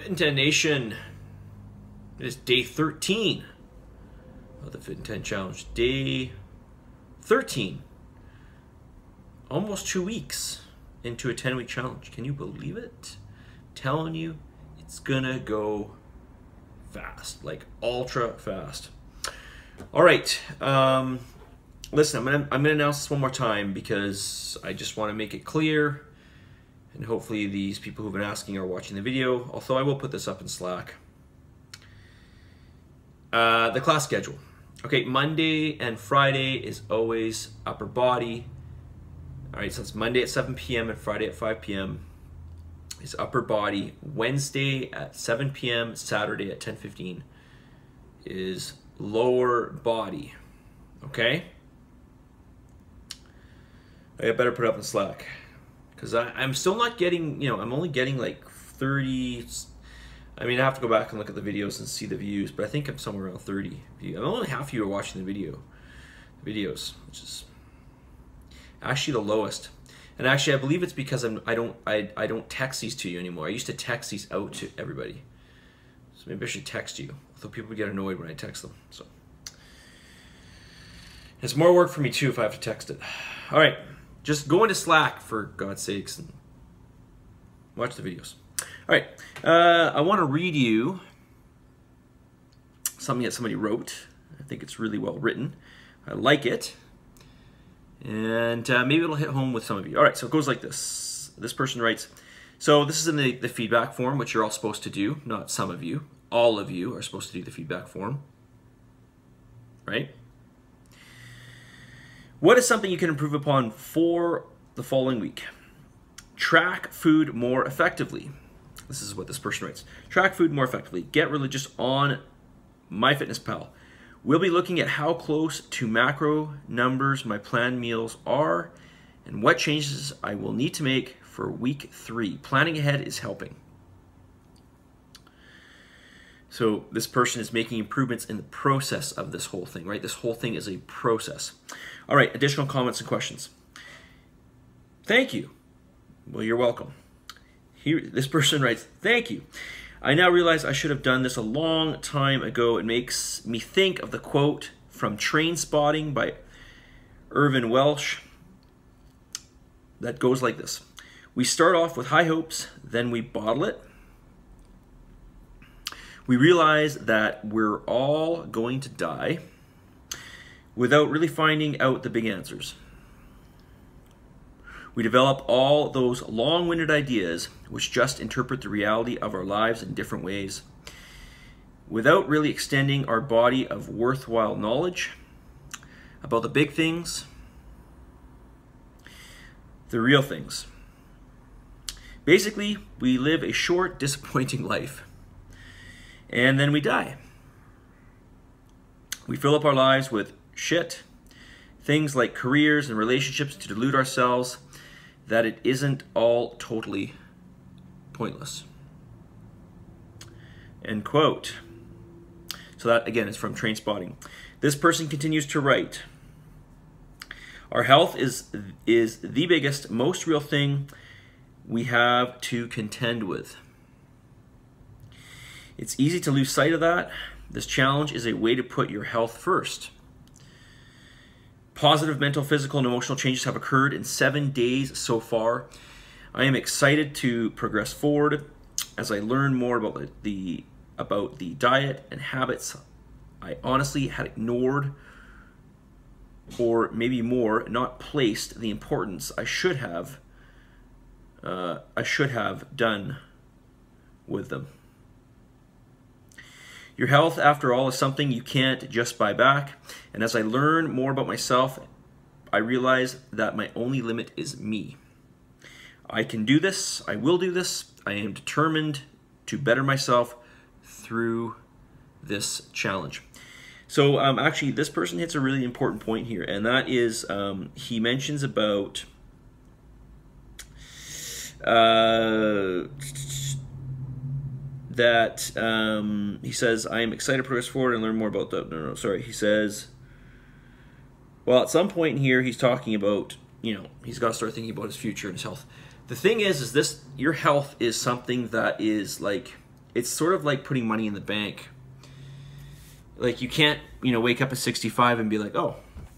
FitIntent Nation, it is day 13 of the FitIntent Challenge. Day 13. Almost 2 weeks into a 10-week challenge. Can you believe it? Telling you, it's gonna go fast, like ultra fast. All right, listen, I'm gonna announce this one more time because I just want to make it clear, and hopefully these people who've been asking are watching the video, although I will put this up in Slack. The class schedule. Okay, Monday and Friday is always upper body. All right, so it's Monday at 7 p.m. and Friday at 5 p.m. is upper body. Wednesday at 7 p.m., Saturday at 10:15 is lower body. Okay? I better put it up in Slack because I'm still not getting, I'm only getting like 30. I mean, I have to go back and look at the videos and see the views, but I think I'm somewhere around 30 views. I'm only half of you are watching the videos, which is actually the lowest. And actually, I believe it's because I don't text these to you anymore. I used to text these out to everybody, so maybe I should text you. Although people get annoyed when I text them, so it's more work for me too if I have to text it. All right, just go into Slack for God's sakes and watch the videos. All right, I want to read you something that somebody wrote. I think it's really well written. I like it. And maybe it'll hit home with some of you. All right, so it goes like this. This person writes, so this is in the feedback form, which you're all supposed to do. Not some of you. All of you are supposed to do the feedback form. Right? What is something you can improve upon for the following week? Track food more effectively. This is what this person writes. Track food more effectively. Get religious on MyFitnessPal. We'll be looking at how close to macro numbers my planned meals are and what changes I will need to make for week 3. Planning ahead is helping. So this person is making improvements in the process of this whole thing, right? This whole thing is a process. All right, additional comments and questions. Thank you. Well, you're welcome. Here, this person writes, thank you. I now realize I should have done this a long time ago. It makes me think of the quote from Trainspotting by Irvin Welsh that goes like this. We start off with high hopes, then we bottle it. We realize that we're all going to die without really finding out the big answers. We develop all those long-winded ideas which just interpret the reality of our lives in different ways without really extending our body of worthwhile knowledge about the big things, the real things. Basically, we live a short, disappointing life, and then we die. We fill up our lives with shit, things like careers and relationships to delude ourselves that it isn't all totally pointless. End quote. So that, again, is from Trainspotting. This person continues to write, our health is the biggest, most real thing we have to contend with. It's easy to lose sight of that. This challenge is a way to put your health first. Positive mental, physical, and emotional changes have occurred in 7 days so far. I am excited to progress forward as I learn more about the diet and habits I honestly had ignored, or maybe more, not placed the importance I should have done with them. Your health, after all, is something you can't just buy back. And as I learn more about myself, I realize that my only limit is me. I can do this. I will do this. I am determined to better myself through this challenge. So actually, this person hits a really important point here, and that is he mentions about he says, I am excited to progress forward and learn more about the, he says, well, at some point in here, he's talking about, he's got to start thinking about his future and his health. The thing is this, your health is something that is like, it's sort of like putting money in the bank. Like you can't, wake up at 65 and be like, oh,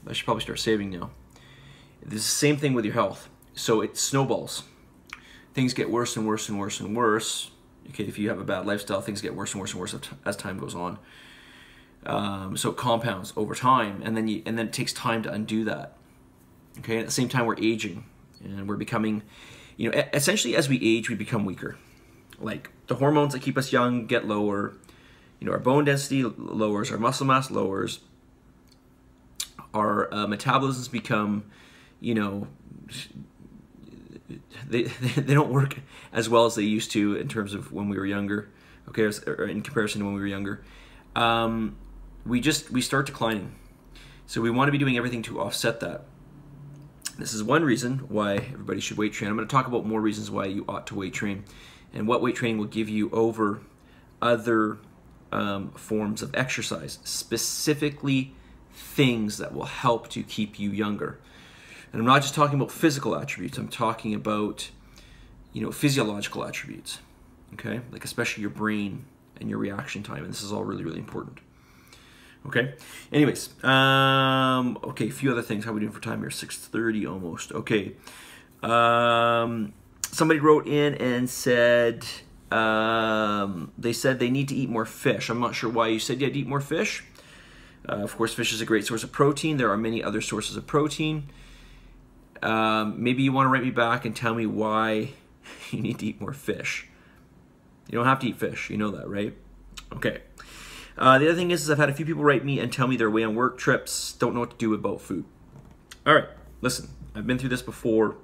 I should probably start saving now. This is the same thing with your health. So it snowballs. Things get worse and worse and worse and worse. Okay, if you have a bad lifestyle, things get worse and worse and worse as time goes on. So it compounds over time, and then it takes time to undo that. Okay, at the same time we're aging, and we're becoming, essentially as we age, we become weaker. Like the hormones that keep us young get lower. Our bone density lowers, our muscle mass lowers, our metabolisms become, they don't work as well as they used to in terms of when we were younger. Okay, or in comparison to when we were younger, we start declining. So we want to be doing everything to offset that. This is one reason why everybody should weight train. I'm going to talk about more reasons why you ought to weight train and what weight training will give you over other forms of exercise, specifically things that will help to keep you younger. And I'm not just talking about physical attributes, I'm talking about, physiological attributes, okay? Like especially your brain and your reaction time, and this is all really, really important. Okay, anyways, okay, a few other things. How are we doing for time here? 6:30 almost. Okay, somebody wrote in and said, they said they need to eat more fish. I'm not sure why you said you had to eat more fish. Of course, fish is a great source of protein. There are many other sources of protein. Maybe you want to write me back and tell me why you need to eat more fish. You don't have to eat fish. You know that, right? Okay. The other thing is I've had a few people write me and tell me they're away on work trips, don't know what to do about food. All right, listen, I've been through this before.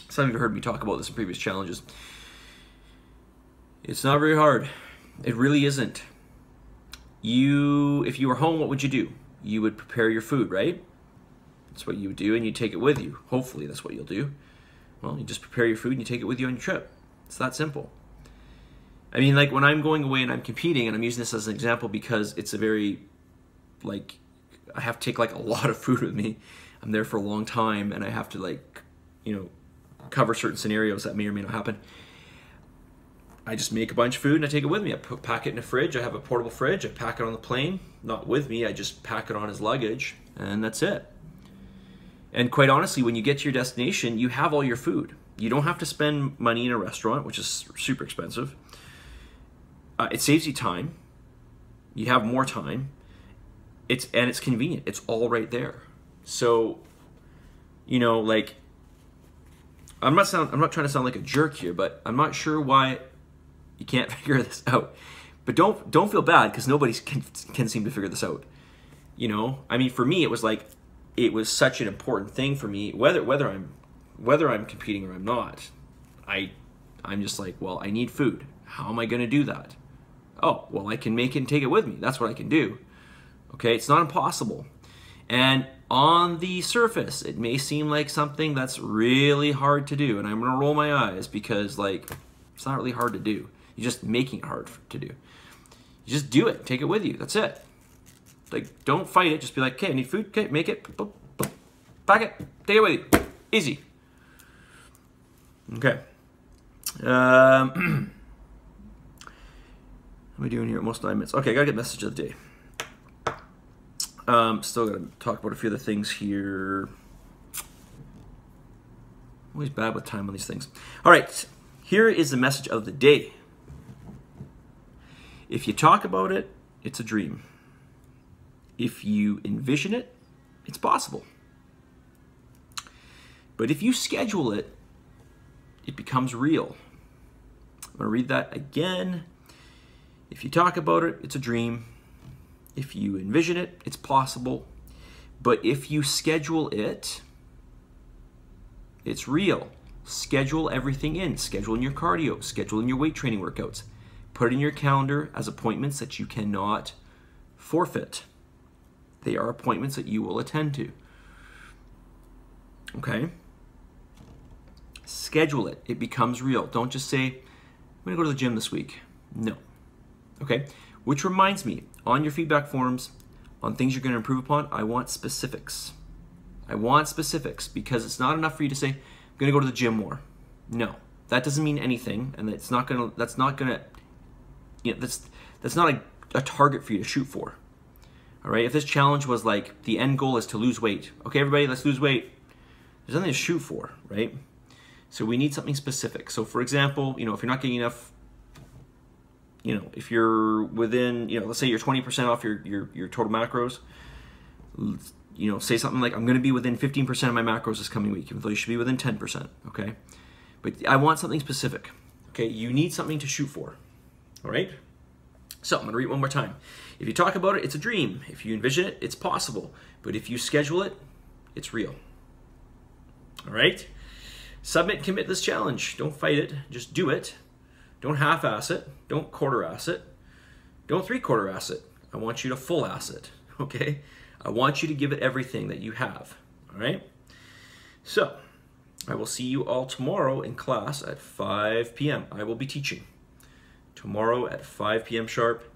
Some of you have heard me talk about this in previous challenges. It's not very hard. It really isn't. If you were home, what would you do? You would prepare your food, right? That's what you would do, and you take it with you. Hopefully that's what you'll do. Well, you just prepare your food and you take it with you on your trip. It's that simple. I mean, like when I'm going away and I'm competing, and I'm using this as an example because it's a very, I have to take like a lot of food with me. I'm there for a long time, and I have to cover certain scenarios that may or may not happen. I just make a bunch of food and I take it with me. I pack it in a fridge. I have a portable fridge. I pack it on the plane. Not with me. I just pack it on as luggage, and that's it. And quite honestly, when you get to your destination, you have all your food. You don't have to spend money in a restaurant, which is super expensive. It saves you time. You have more time. It's convenient. It's all right there. So, I'm not trying to sound like a jerk here, but I'm not sure why you can't figure this out. But don't feel bad because nobody can seem to figure this out. I mean, for me, it was such an important thing for me, whether I'm competing or I'm not. I'm just like, well, I need food. How am I going to do that? Oh, well, I can make it and take it with me. That's what I can do. Okay, it's not impossible. And on the surface, it may seem like something that's really hard to do, and I'm going to roll my eyes because, it's not really hard to do. You're just making it hard to do. You just do it. Take it with you. That's it. Don't fight it. Just be like, okay, I need food. Okay, make it. Pack it. Take it with you. Easy. Okay. What am I doing here? Almost 9 minutes. Okay, gotta get message of the day. Still gotta talk about a few other things here. Always bad with time on these things. All right, here is the message of the day. If you talk about it, it's a dream. If you envision it, it's possible. But if you schedule it, it becomes real. I'm going to read that again. If you talk about it, it's a dream. If you envision it, it's possible. But if you schedule it, it's real. Schedule everything in. Schedule in your cardio. Schedule in your weight training workouts. Put it in your calendar as appointments that you cannot forfeit. They are appointments that you will attend to. Okay? Schedule it. It becomes real. Don't just say, I'm going to go to the gym this week. No. Okay? Which reminds me, on your feedback forms, on things you're going to improve upon, I want specifics. I want specifics because it's not enough for you to say, I'm going to go to the gym more. No. That doesn't mean anything, and that's not going to you know, that's not a target for you to shoot for. All right, if this challenge was like the end goal is to lose weight, okay, everybody, let's lose weight. There's nothing to shoot for, right? So we need something specific. So for example, you know, if you're not getting enough, you know, if you're within, you know, let's say you're 20% off your total macros, you know, say something like, I'm going to be within 15% of my macros this coming week, even though you should be within 10%, okay? But I want something specific, okay? You need something to shoot for, all right? So I'm going to read it one more time. If you talk about it, it's a dream. If you envision it, it's possible. But if you schedule it, it's real. All right? Submit and commit this challenge. Don't fight it. Just do it. Don't half-ass it. Don't quarter-ass it. Don't three-quarter-ass it. I want you to full-ass it, okay? I want you to give it everything that you have, all right? So I will see you all tomorrow in class at 5 p.m. I will be teaching. Tomorrow at 5 p.m. sharp.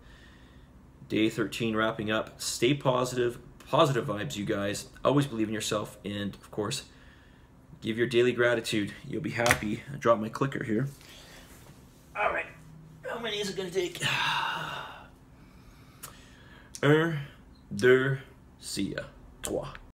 Day 13 wrapping up. Stay positive. Positive vibes, you guys. Always believe in yourself. And, of course, give your daily gratitude. You'll be happy. I dropped my clicker here. All right. How many is it going to take? 1, 2, see ya. 3.